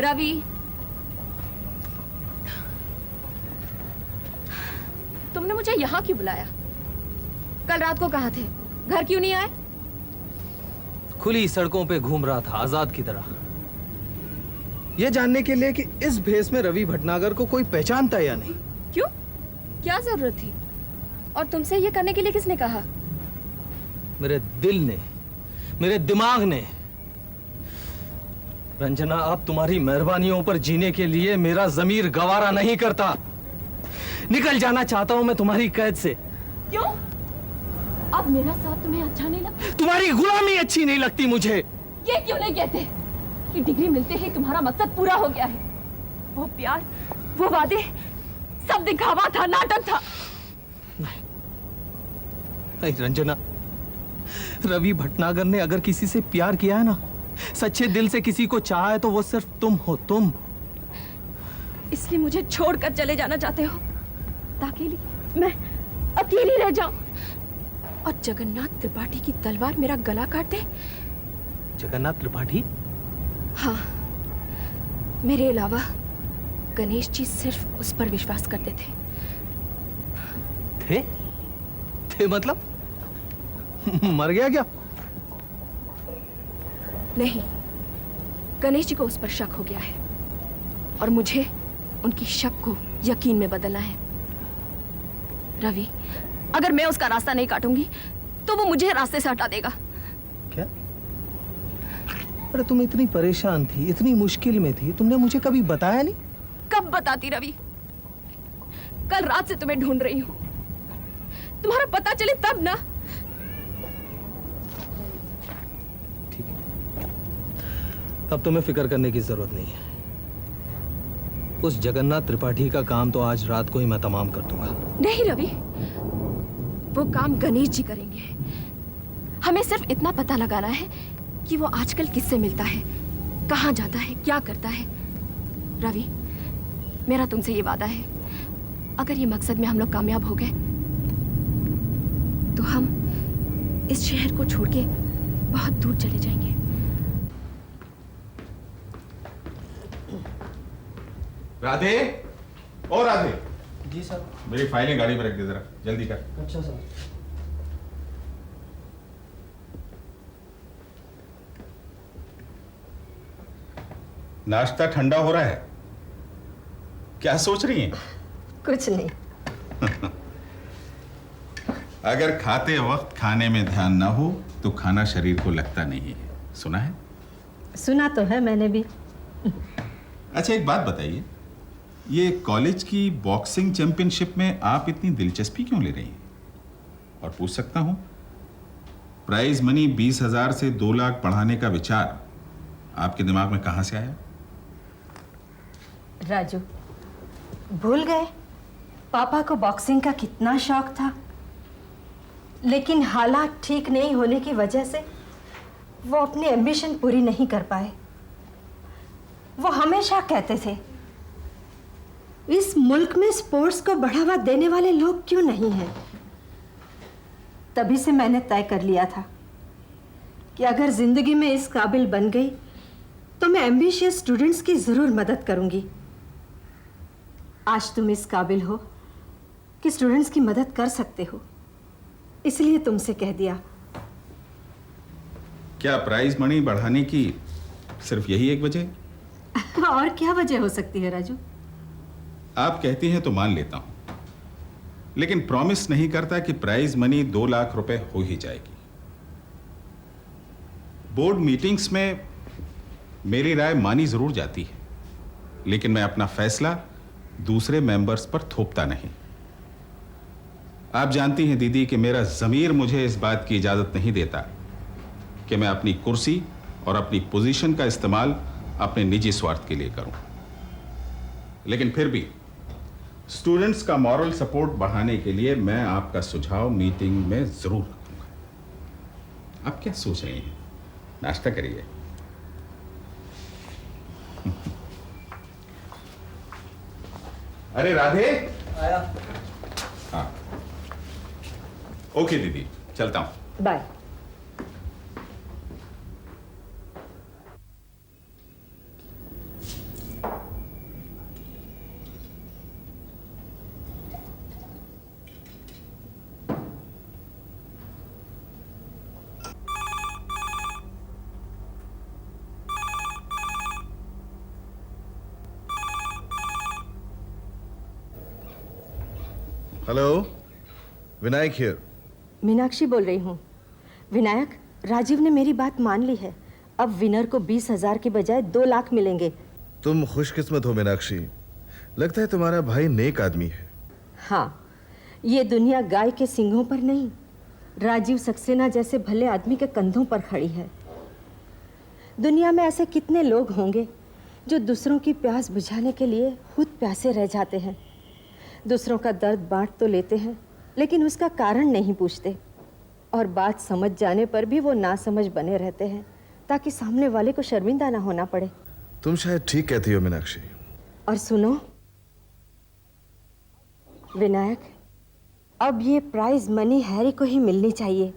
रवि, तुमने मुझे यहाँ क्यों बुलाया? कल रात को कहाँ थे? घर क्यों नहीं आए? खुली सड़कों पे घूम रहा था, आजाद की तरह। ये जानने के लिए कि इस भेष में रवि भटनागर को कोई पहचानता या नहीं। क्यों? क्या जरूरत थी? और तुमसे ये करने के लिए किसने कहा? मेरे दिल ने, मेरे दिमाग ने। रंजना, अब तुम्हारी मेहरबानियों पर जीने के लिए मेरा जमीर गवारा नहीं करता। निकल जाना चाहता हूं मैं तुम्हारी कैद से। क्यों? अब मेरा साथ तुम्हें अच्छा नहीं लगता? तुम्हारी गुलामी अच्छी नहीं लगती मुझे। ये क्यों नहीं कहते कि डिग्री मिलते ही तुम्हारा मकसद पूरा हो गया है? वो प्यार, वो वादे, सब दिखावा था, नाटक था। नहीं रंजना, रवि भटनागर ने अगर किसी से प्यार किया है ना, सच्चे दिल से किसी को चाहा है, तो वो सिर्फ तुम हो, तुम। इसलिए मुझे छोड़कर चले जाना चाहते हो ताकि मैं अकेली रह जाऊं और जगन्नाथ त्रिपाठी की तलवार मेरा गला काट दे? जगन्नाथ त्रिपाठी? हाँ, मेरे अलावा गणेश जी सिर्फ उस पर विश्वास करते थे। थे मतलब मर गया क्या? नहीं, गणेश जी को उस पर शक हो गया है और मुझे उनकी शक को यकीन में बदलना है। रवि, अगर मैं उसका रास्ता नहीं काटूंगी तो वो मुझे रास्ते से हटा देगा। क्या? अरे तुम इतनी परेशान थी, इतनी मुश्किल में थी, तुमने मुझे कभी बताया नहीं? कब बताती रवि? कल रात से तुम्हें ढूंढ रही हूं। तुम्हारा पता चले तब ना। ठीक है, अब तुम्हें फिक्र करने की जरूरत नहीं है। उस जगन्नाथ त्रिपाठी का काम तो आज रात को ही मैं तमाम कर दूंगा। नहीं रवि, वो काम गणेश जी करेंगे। हमें सिर्फ इतना पता लगाना है कि वो आजकल किससे मिलता है, कहाँ जाता है, क्या करता है। रवि, मेरा तुमसे ये वादा है, अगर ये मकसद में हम लोग कामयाब हो गए तो हम इस शहर को छोड़ के बहुत दूर चले जाएंगे। राधे, ओ राधे। जी सर। मेरी फाइलें गाड़ी में रख दे जरा, जल्दी कर। अच्छा सर। नाश्ता ठंडा हो रहा है। क्या सोच रही हैं? कुछ नहीं। अगर खाते वक्त खाने में ध्यान ना हो तो खाना शरीर को लगता नहीं है, सुना है? सुना तो है मैंने भी। अच्छा एक बात बताइए, ये कॉलेज की बॉक्सिंग चैंपियनशिप में आप इतनी दिलचस्पी क्यों ले रही हैं? और पूछ सकता हूं, प्राइज मनी 20,000 से 2 लाख बढ़ाने का विचार आपके दिमाग में कहां से आया? राजू, भूल गए पापा को बॉक्सिंग का कितना शौक था, लेकिन हालात ठीक नहीं होने की वजह से वो अपनी एम्बिशन पूरी नहीं कर पाए। वो हमेशा कहते थे, इस मुल्क में स्पोर्ट्स को बढ़ावा देने वाले लोग क्यों नहीं हैं? तभी से मैंने तय कर लिया था कि अगर जिंदगी में इस काबिल बन गई तो मैं एम्बिशियस स्टूडेंट्स की जरूर मदद करूंगी। आज तुम इस काबिल हो कि स्टूडेंट्स की मदद कर सकते हो, इसलिए तुमसे कह दिया। क्या प्राइज मनी बढ़ाने की सिर्फ यही एक वजह? और क्या वजह हो सकती है राजू? आप कहती हैं तो मान लेता हूं, लेकिन प्रॉमिस नहीं करता कि प्राइज मनी 2 लाख रुपए हो ही जाएगी। बोर्ड मीटिंग्स में मेरी राय मानी जरूर जाती है, लेकिन मैं अपना फैसला दूसरे मेंबर्स पर थोपता नहीं। आप जानती हैं दीदी कि मेरा ज़मीर मुझे इस बात की इजाजत नहीं देता कि मैं अपनी कुर्सी और अपनी पोजीशन का इस्तेमाल अपने निजी स्वार्थ के लिए करूं। लेकिन फिर भी स्टूडेंट्स का मॉरल सपोर्ट बढ़ाने के लिए मैं आपका सुझाव मीटिंग में जरूर रखूंगा। आप क्या सोच रही हैं? नाश्ता करिए। अरे राधे, आया। हाँ ओके दीदी, चलता हूं। Bye. Hello, Vinayak here. Meenakshi बोल रही हूँ। विनायक, राजीव ने मेरी बात मान ली है। अब विनर को 20,000 के बजाय 2 लाख मिलेंगे। तुम खुशकिस्मत हो मीनाक्षी, लगता है तुम्हारा भाई नेक आदमी है। हाँ, ये दुनिया गाय के सींगों पर नहीं, राजीव सक्सेना जैसे भले आदमी के कंधों पर खड़ी है। दुनिया में ऐसे कितने लोग होंगे जो दूसरों की प्यास बुझाने के लिए खुद प्यासे रह जाते हैं। दूसरों का दर्द बांट तो लेते हैं, लेकिन उसका कारण नहीं पूछते, और बात समझ जाने पर भी वो नासमझ बने रहते हैं ताकि सामने वाले को शर्मिंदा ना होना पड़े। तुम शायद ठीक कहती हो मीनाक्षी। और सुनो विनायक, अब ये प्राइज मनी हैरी को ही मिलनी चाहिए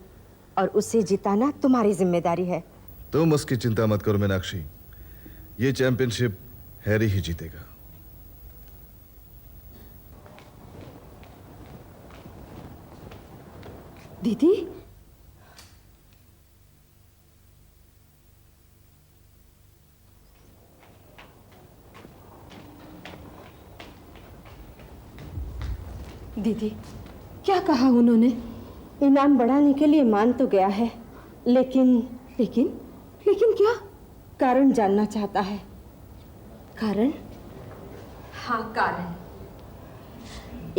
और उसे जिताना तुम्हारी जिम्मेदारी है। तुम उसकी चिंता मत करो मीनाक्षी, ये चैंपियनशिप हैरी ही जीतेगा। दीदी, दीदी, क्या कहा उन्होंने? इनाम बढ़ाने के लिए मान तो गया है, लेकिन लेकिन लेकिन क्या? कारण जानना चाहता है। कारण? हाँ, कारण।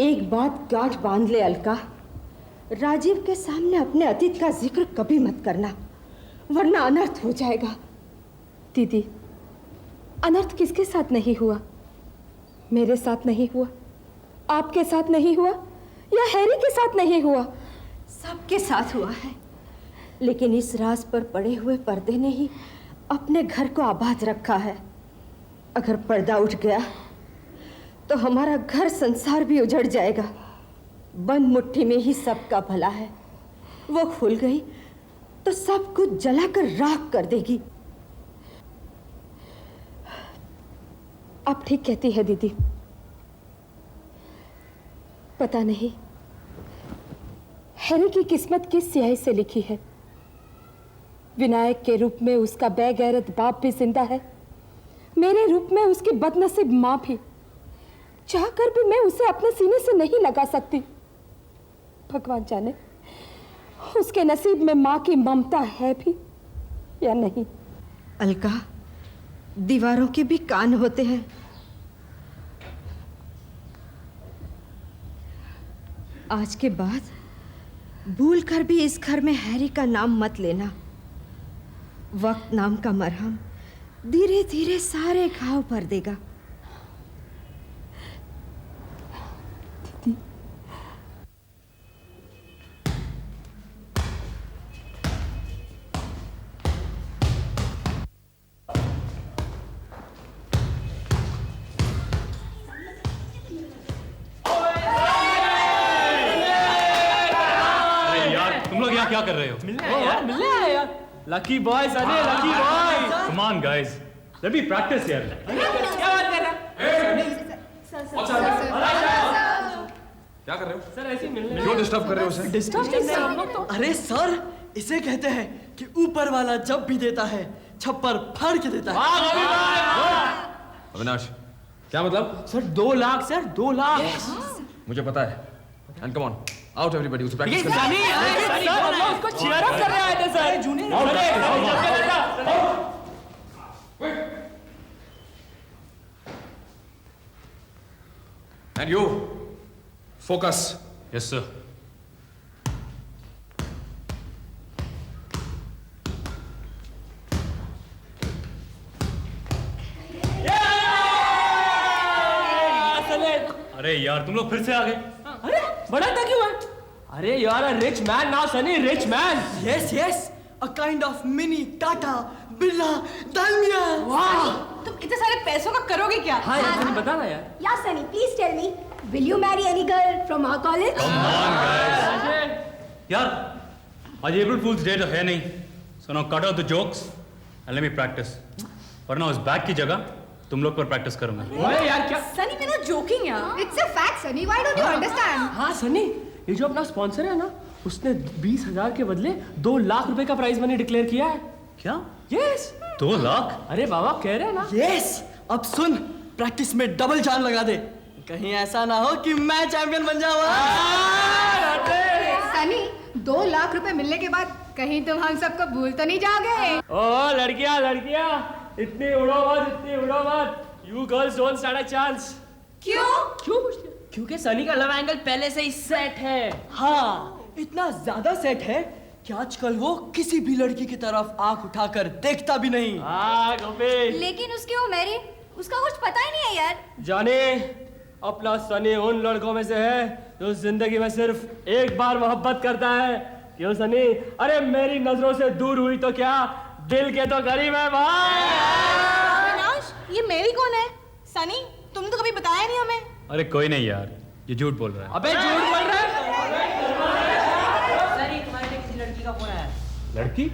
एक बात गांठ बांध ले अलका, राजीव के सामने अपने अतीत का जिक्र कभी मत करना, वरना अनर्थ हो जाएगा। दीदी, अनर्थ किसके साथ नहीं हुआ? मेरे साथ नहीं हुआ, आपके साथ नहीं हुआ, या हैरी के साथ नहीं हुआ? सबके साथ हुआ है, लेकिन इस राज पर पड़े हुए पर्दे ने ही अपने घर को आबाद रखा है। अगर पर्दा उठ गया तो हमारा घर संसार भी उजड़ जाएगा। बंद मुट्ठी में ही सबका भला है, वो खुल गई तो सब कुछ जलाकर राख कर देगी। आप ठीक कहती है दीदी। पता नहीं हैरी की किस्मत किस स्याही से लिखी है। विनायक के रूप में उसका बेगैरत बाप भी जिंदा है, मेरे रूप में उसकी बदनसीब माँ भी। चाहकर भी मैं उसे अपने सीने से नहीं लगा सकती। भगवान जाने उसके नसीब में माँ की ममता है भी या नहीं। अलका, दीवारों के भी कान होते हैं। आज के बाद भूल कर भी इस घर में हैरी का नाम मत लेना। वक्त नाम का मरहम धीरे धीरे सारे घाव भर देगा। दीदी, क्या कर रहे हो? मिलने आए यार। Lucky boy Sunny, lucky boy. Come on guys, let me practice यार। क्या बात कर रहे क्या कर रहे हो? सर ऐसे ही मिलने। क्यों डिस्टर्ब कर रहे हो उसे? डिस्टर्ब करने हम लोग तो। अरे सर, इसे कहते हैं कि ऊपर वाला जब भी देता है छप्पर फाड़ के देता है। अविनाश, क्या मतलब? Sir 2 lakh sir, 2 lakh. मुझे पता है। And come on, out everybody, उसे practice करना। सनी, सर हम लोग उसको cheer up करने आए थे sir. And you, focus. Yes sir. अरे यार तुम लोग फिर से आ गए। अरे बड़ा था क्यों है? अरे यार, a rich man now Sunny, rich man। Yes, yes, a kind of mini Tata, Birla, Dalmia। वाह। तुम इतने सारे पैसों का करोगे क्या? हाँ यार, सनी बता ना यार। Yeah, Sunny, please tell me, will you marry any girl from our college? Come on guys. यार आज अप्रैल फूल्स डे तो है नहीं, so now cut out the jokes and let me practice. वरना उस बैग की जगह तुम लोग पर प्रैक्टिस करूंगा। ओए यार क्या? Sunny, we're not joking, yeah. It's a fact, Sunny. Why don't you understand? हाँ सनी, ये जो अपना स्पॉन्सर है ना, उसने 20,000 के बदले 2 लाख रुपए का प्राइज मनी डिक्लेयर किया है। क्या? यस। 2 लाख? अरे बाबा कह रहे हैं ना। यस, अब सुन, प्रैक्टिस में डबल जान लगा दे। कहीं ऐसा ना हो कि मैं चैंपियन बन जाऊँ। सनी 2 लाख रुपए मिलने के बाद कहीं तुम हम सबको भूल तो नहीं जाओगे? ओ लड़कियां लड़कियां, इतनी उड़ो मत। You girls don't stand a chance. क्यों? क्यों पूछते हो? क्योंकि सनी का लव एंगल पहले से ही सेट है। हाँ, इतना ज्यादा सेट है कि आजकल वो किसी भी लड़की की तरफ आंख उठाकर देखता भी नहीं। हाँ गोपी। लेकिन उसकी वो मैरी, उसका कुछ पता ही नहीं है यार। जाने, अपना सनी उन लड़कों में से है जो जिंदगी में सिर्फ एक बार मोहब्बत करता है। क्यों सनी? अरे मेरी नजरों से दूर हुई तो क्या, दिल के तो करीब है भाई। अविनाश, ये मेरी कौन है? सनी, तुम तो कभी बताया नहीं हमें। अरे कोई नहीं यार, ये झूठ बोल रहा है। अबे झूठ बोल रहा है। सनी, तुम्हारे लिए किसी लड़की का फोन आया। लड़की?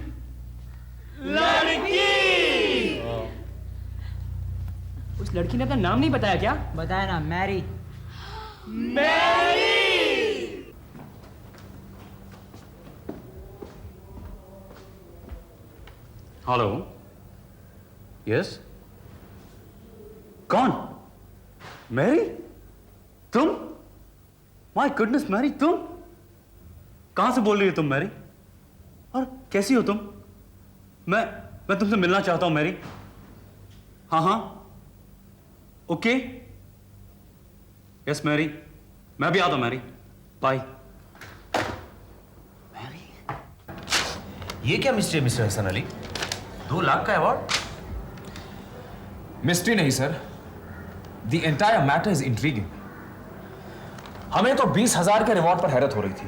उस लड़की ने अपना नाम नहीं बताया क्या? बताया ना, मैरी। हेलो, यस, कौन? मैरी? तुम? माय गुडनेस मैरी, तुम कहां से बोल रही हो तुम मैरी? और कैसी हो तुम? मैं तुमसे मिलना चाहता हूं मैरी। हाँ, ओके, यस मैरी, मैं भी आता हूं मैरी, बाय। ये क्या मिस्ट्री है मिस्टर हसन अली? 2 लाख का अवार्ड? मिस्ट्री नहीं sir, the entire matter is intriguing. हमें तो 20,000 के रिवॉर्ड पर हैरत हो रही थी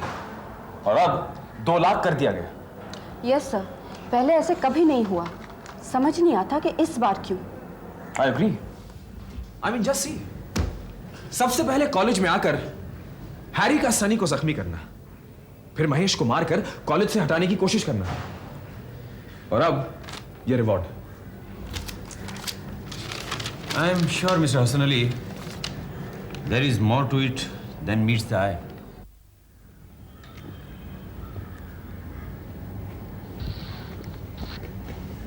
और अब 2 लाख कर दिया गया। यस सर, पहले ऐसे कभी नहीं हुआ। समझ नहीं आता कि इस बार क्यों। I agree. I mean just see, सबसे पहले कॉलेज में आकर हैरी का सनी को जख्मी करना, फिर महेश को मारकर कॉलेज से हटाने की कोशिश करना, और अब ये reward. I am sure mister Hasan Ali, there is more to it than meets the eye.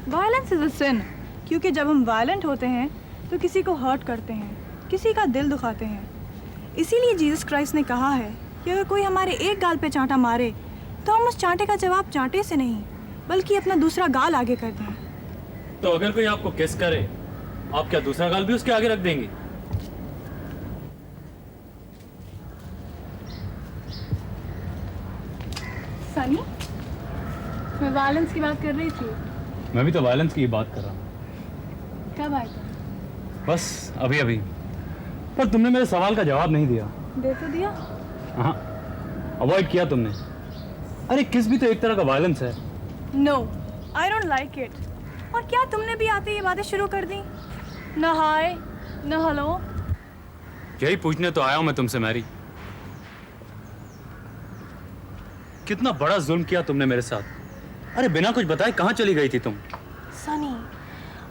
Violence is a sin, क्योंकि जब हम वायलेंट होते हैं तो किसी को हर्ट करते हैं, किसी का दिल दुखाते हैं। इसीलिए जीसस क्राइस्ट ने कहा है कि अगर कोई हमारे एक गाल पे चांटा मारे तो हम उस चांटे का जवाब चांटे से नहीं बल्कि अपना दूसरा गाल आगे कर दें। तो अगर कोई आपको किस करे, आप क्या दूसरा गाल भी उसके आगे रख देंगे? सनी, मैं वायलेंस की बात कर रही थी। मैं भी तो वायलेंस की बात कर रहा हूँ। कब आए तुम? बस अभी अभी। पर तुमने मेरे सवाल का जवाब नहीं दिया। दे तो दिया। हाँ, अवॉइड किया तुमने। अरे किस भी तो एक तरह का वायलेंस है। No, I don't like it. और क्या तुमने भी आते ये बातें शुरू कर दी? न हाय न हेलो। यही पूछने तो आया हूं मैं तुमसे मैरी। कितना बड़ा जुल्म किया तुमने मेरे साथ। अरे बिना कुछ बताए कहाँ चली गई थी तुम? सनी,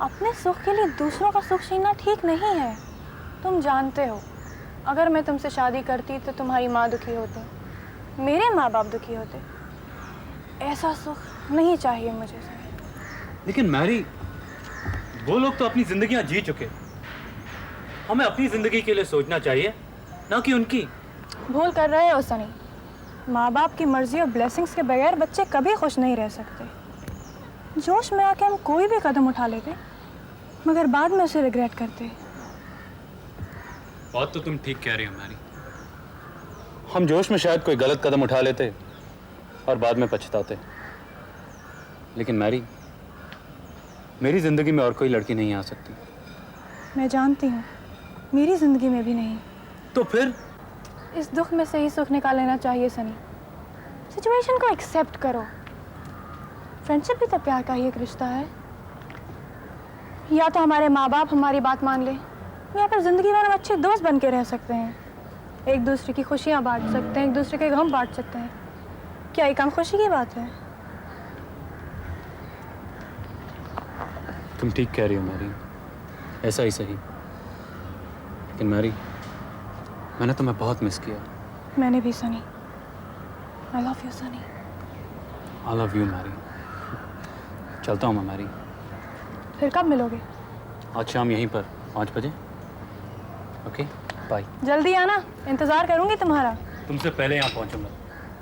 अपने सुख के लिए दूसरों का सुख छीनना ठीक नहीं है। तुम जानते हो, अगर मैं तुमसे शादी करती तो तुम्हारी माँ दुखी होती, मेरे माँ बाप दुखी होते। ऐसा सुख नहीं चाहिए मुझे सनी। लेकिन मैरी, वो लोग तो अपनी जिंदगियां जी चुके। हमें अपनी जिंदगी के लिए सोचना चाहिए, ना कि उनकी। भूल कर रहे हो सनी। माँ बाप की मर्जी और ब्लेसिंग्स के बगैर बच्चे कभी खुश नहीं रह सकते। जोश में आके हम कोई भी कदम उठा लेते, मगर बाद में उसे रिग्रेट करते। बात तो तुम ठीक कह रही हो मैरी। हम जोश में शायद कोई गलत कदम उठा लेते और बाद में पछताते। लेकिन मैरी, मेरी जिंदगी में और कोई लड़की नहीं आ सकती। मैं जानती हूँ, मेरी जिंदगी में भी नहीं। तो फिर इस दुख में से ही सुख निकाल लेना चाहिए सनी। सिचुएशन को एक्सेप्ट करो। फ्रेंडशिप भी तो प्यार का ही एक रिश्ता है। या तो हमारे माँ बाप हमारी बात मान ले, या फिर जिंदगी भर हम अच्छे दोस्त बन के रह सकते हैं। एक दूसरे की खुशियाँ बांट सकते हैं, एक दूसरे के गम बांट सकते हैं। क्या ये कम खुशी की बात है? तुम ठीक कह रही हो मैरी, ऐसा ही सही। लेकिन मैरी, मैंने तुम्हें बहुत मिस किया। मैंने भी Sunny. I love you Sunny. I love you Mary. चलता हूँ मैं मैरी। फिर कब मिलोगे? आज शाम यहीं पर 5 बजे। Okay, bye. बाय। जल्दी आना, इंतजार करूंगी तुम्हारा। तुमसे पहले यहाँ पहुंचूंगा।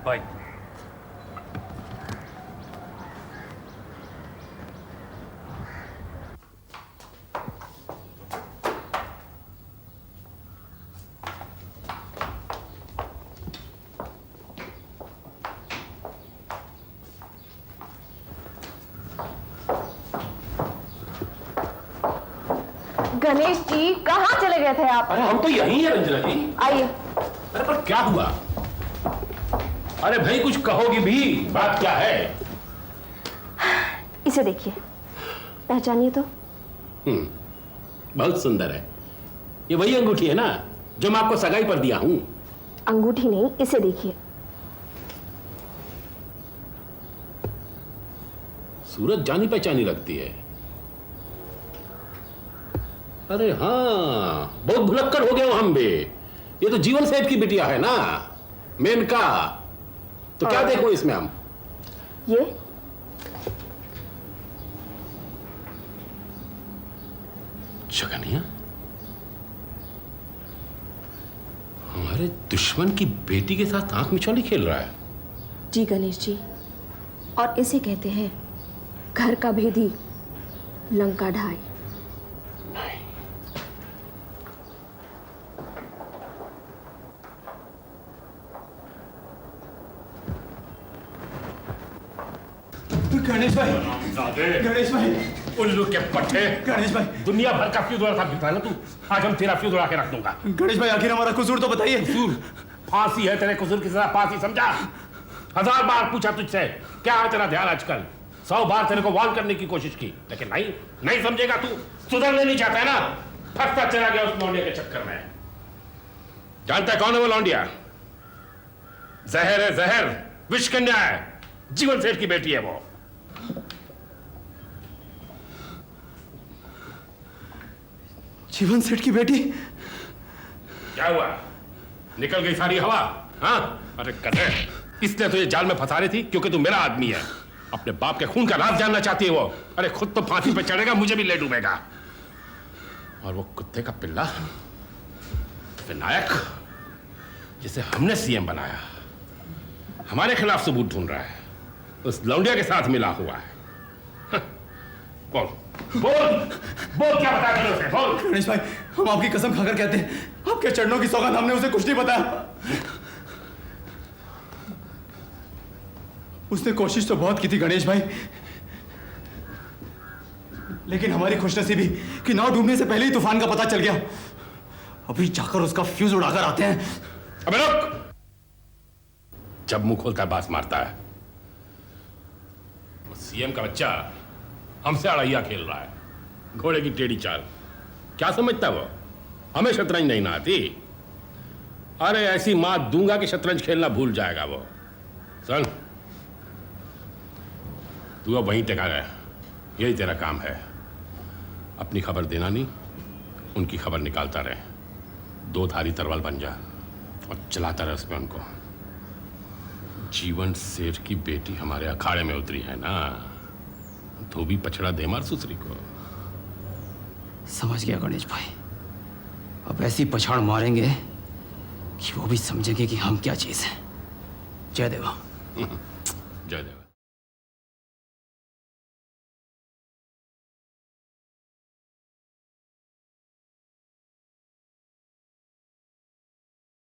बाय। गणेश जी कहाँ चले गए थे आप? अरे हम तो यहीं हैं रंजना जी। आइए। अरे पर क्या हुआ? अरे भाई कुछ कहोगी भी, बात क्या है? इसे देखिए, पहचानिए तो। बहुत सुंदर है। ये वही अंगूठी है ना जो मैं आपको सगाई पर दिया हूं? अंगूठी नहीं, इसे देखिए। सूरत जानी पहचानी लगती है। अरे हाँ, बहुत भुलक्कड़ हो गए हो हम भी। ये तो जीवन सेठ की बिटिया है ना, मेनका। तो क्या देखो इसमें हम? ये जगनिया हमारे दुश्मन की बेटी के साथ आंख मिचौली खेल रहा है। जी गणेश जी, और इसे कहते हैं घर का भेदी लंका ढाई। गणेश भाई, गणेश भाई, उल्लू के पट्टे। गणेश भाई, दुनिया भर का फ्यूज उड़ा था ना तू, आज हम तेरा फ्यूज उड़ा के रख दूंगा। गणेश भाई आखिर हमारा कसूर तो बताइए। कसूर? फांसी है तेरे कसूर की सजा, फांसी समझा? 1000 बार पूछा तुझसे क्या है तेरा ध्यान आजकल, 100 बार तेरे को वार्न करने की कोशिश की, लेकिन नहीं समझेगा तू, सुधरने नहीं चाहता है ना, फंसता चला गया उस लौंडिया के चक्कर में। जानता है कौन है वो लौंडिया? जहर है, जहर, विष कन्या है, जीवन सेठ की बेटी है वो। जीवन सेठ की बेटी? क्या हुआ, निकल गई सारी हवा? हाँ? अरे कदे, इसलिए तुझे जाल में फंसा रही थी क्योंकि तू मेरा आदमी है। अपने बाप के खून का राज जानना चाहती है वो। अरे खुद तो फांसी पे चढ़ेगा, मुझे भी ले डूबेगा। और वो कुत्ते का पिल्ला विनायक, जिसे हमने सीएम बनाया, हमारे खिलाफ सबूत ढूंढ रहा है, उस लौंडिया के साथ मिला हुआ है। बोल बोल बोल, क्या बता कर उसे, बोल। गणेश भाई, हम आपकी कसम खाकर कहते हैं, आपके चरणों की सौगंध, हमने उसे कुछ नहीं बताया। उसने कोशिश तो बहुत की थी गणेश भाई, लेकिन हमारी खुशनसीबी कि नाव डूबने से पहले ही तूफान का पता चल गया। अभी जाकर उसका फ्यूज उड़ाकर आते हैं। अबे रुक! जब मुंह खोलकर बात मारता है, सीएम का बच्चा हमसे अड़ैया खेल रहा है, घोड़े की टेढ़ी चाल। क्या समझता वो, हमें शतरंज नहीं ना आती? अरे ऐसी मात दूंगा कि शतरंज खेलना भूल जाएगा वो। सुन, तू अब वहीं टिका रहे, यही तेरा काम है। अपनी खबर देना नहीं, उनकी खबर निकालता रहे। 2 धारी तरवाल बन जा और चलाता रहे उसमें उनको। जीवन सेठ की बेटी हमारे अखाड़े में उतरी है ना, तो भी पछड़ा दे मार सुसरी को। समझ गया गणेश भाई, अब ऐसी पछाड़ मारेंगे कि वो भी समझेंगे कि हम क्या चीज है। जय देवा। जय देवा।